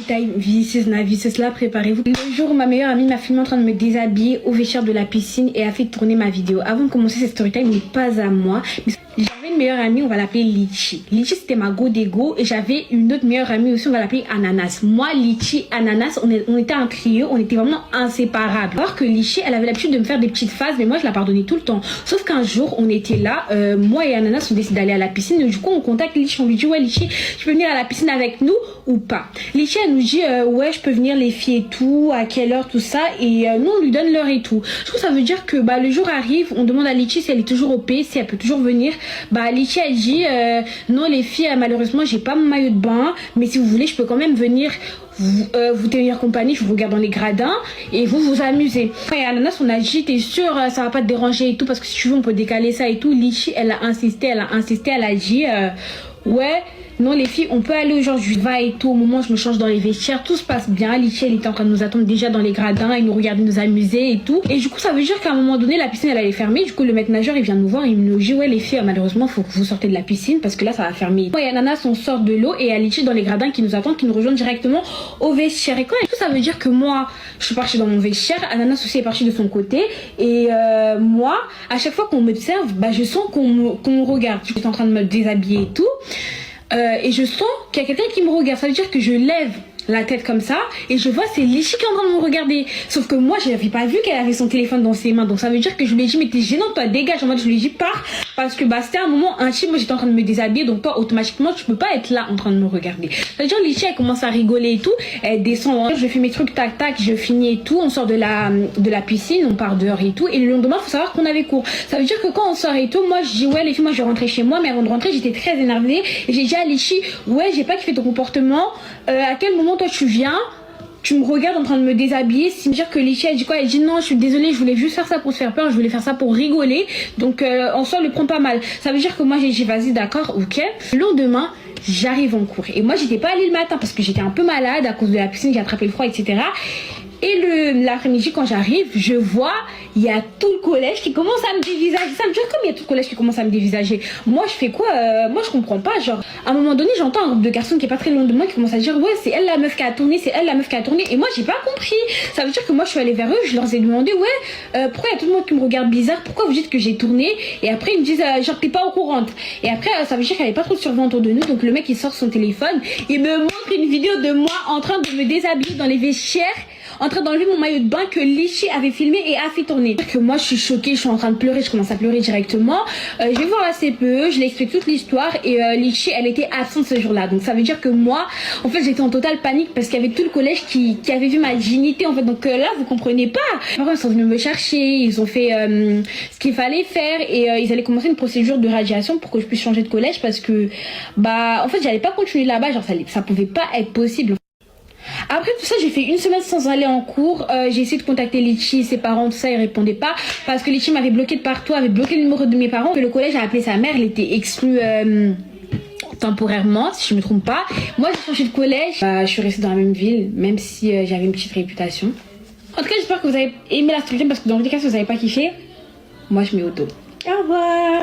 Time, visseuse, navisseuse, là, préparez-vous. Le jour où ma meilleure amie m'a filmé en train de me déshabiller au vestiaire de la piscine et a fait tourner ma vidéo. Avant de commencer cette story time, n'est pas à moi. J'avais une meilleure amie, on va l'appeler Litchi. Litchi, c'était ma go d'ego. Et j'avais une autre meilleure amie aussi, on va l'appeler Ananas. Moi, Litchi, Ananas, on était un trio, on était vraiment inséparables. Alors que Litchi, elle avait l'habitude de me faire des petites phases, mais moi, je la pardonnais tout le temps. Sauf qu'un jour, on était là, moi et Ananas, on décide d'aller à la piscine. Et du coup, on contacte Litchi, on lui dit, ouais, Litchi, tu peux venir à la piscine avec nous ou pas? Litchi, elle nous dit, ouais, je peux venir, les filles et tout, à quelle heure, tout ça. Et nous, on lui donne l'heure et tout. Je trouve que ça veut dire que le jour arrive, on demande à Litchi si elle est toujours OP, si elle peut toujours venir. Litchi, elle dit, non, les filles, malheureusement, j'ai pas mon maillot de bain, mais si vous voulez, je peux quand même venir vous tenir compagnie, je vous regarde dans les gradins et vous amuser. Et Ananas, on a dit, t'es sûr, ça va pas te déranger et tout, parce que si tu veux, on peut décaler ça et tout. Litchi, elle a insisté, elle a dit, ouais, non, les filles, on peut aller aujourd'hui, va et tout. Au moment où je me change dans les vestiaires, tout se passe bien. Litchi, elle était en train de nous attendre déjà dans les gradins, et nous regarder, nous amuser et tout. Et du coup, ça veut dire qu'à un moment donné, la piscine, elle allait fermer. Du coup, le maître nageur, il vient nous voir, il nous dit, ouais, les filles, malheureusement, faut que vous sortez de la piscine parce que là, ça va fermer. Moi et Ananas, on sort de l'eau et il y a Litchi dans les gradins qui nous attendent, qui nous rejoignent directement au vestiaire. Et quand tout ça veut dire que moi, je suis partie dans mon vestiaire, Ananas aussi est partie de son côté. Et moi, à chaque fois qu'on m'observe, je sens qu'on me regarde. Je suis en train de me déshabiller et tout. Et je sens qu'il y a quelqu'un qui me regarde. Ça veut dire que je lève la tête comme ça et je vois c'est Litchi qui est en train de me regarder. Sauf que moi, je n'avais pas vu qu'elle avait son téléphone dans ses mains. Donc ça veut dire que je lui ai dit, mais t'es gênante, toi, dégage. En mode, je lui ai dit, pars. Parce que c'était un moment intime. Moi, j'étais en train de me déshabiller. Donc toi, automatiquement, tu peux pas être là en train de me regarder. Ça veut dire Litchi, elle commence à rigoler et tout. Elle descend. Je fais mes trucs, tac, tac. Je finis et tout. On sort de la piscine. On part dehors et tout. Et le lendemain, faut savoir qu'on avait cours. Ça veut dire que quand on sort et tout, moi, je dis, ouais, les filles, moi, je vais rentrer chez moi. Mais avant de rentrer, j'étais très énervée. Et j'ai dit à Litchi, ouais, j'ai pas kiffé ton comportement. À quel moment toi tu viens, tu me regardes en train de me déshabiller? C'est dire que Litchi, elle dit quoi? Elle dit, non, je suis désolée, je voulais juste faire ça pour te faire peur, je voulais faire ça pour rigoler. Donc en soi, le prends pas mal. Ça veut dire que moi, j'ai dit, vas-y, d'accord, ok. Le lendemain, j'arrive en cours. Et moi, j'étais pas allée le matin parce que j'étais un peu malade à cause de la piscine, j'ai attrapé le froid, etc. Et l'après-midi, quand j'arrive, je vois, il y a tout le collège qui commence à me dévisager. Ça me dit, comme il y a tout le collège qui commence à me dévisager. Moi, je fais quoi? Moi, je comprends pas. Genre, à un moment donné, j'entends un groupe de garçons qui est pas très loin de moi qui commence à dire, ouais, c'est elle la meuf qui a tourné, c'est elle la meuf qui a tourné. Et moi, j'ai pas compris. Ça veut dire que moi, je suis allée vers eux, je leur ai demandé, ouais, pourquoi il y a tout le monde qui me regarde bizarre? Pourquoi vous dites que j'ai tourné? Et après, ils me disent, genre, t'es pas au courant. Et après, ça veut dire qu'il y avait pas trop de surveillants autour de nous. Donc, le mec, il sort son téléphone, il me montre une vidéo de moi en train de me déshabiller dans les vestiaires, en train d'enlever mon maillot de bain que Litchi avait filmé et a fait tourner. Que moi je suis choquée, je suis en train de pleurer, je commence à pleurer directement. Je vais voir la CPE, je lui explique toute l'histoire et Litchi, elle était absente ce jour-là. Donc ça veut dire que moi, en fait, j'étais en totale panique parce qu'il y avait tout le collège qui avait vu ma dignité en fait. Donc là, vous comprenez pas. Après, ils sont venus me chercher, ils ont fait ce qu'il fallait faire et ils allaient commencer une procédure de radiation pour que je puisse changer de collège parce que en fait, j'allais pas continuer là-bas, genre ça pouvait pas être possible. Après tout ça, j'ai fait une semaine sans aller en cours. J'ai essayé de contacter Litchi, ses parents, tout ça, ils répondaient pas. Parce que Litchi m'avait bloqué de partout, avait bloqué le numéro de mes parents. Que le collège a appelé sa mère, elle était exclue temporairement, si je me trompe pas. Moi, j'ai changé de collège. Je suis restée dans la même ville, même si j'avais une petite réputation. En tout cas, j'espère que vous avez aimé la story parce que dans le cas, si vous n'avez pas kiffé, moi, je mets au dos. Au revoir.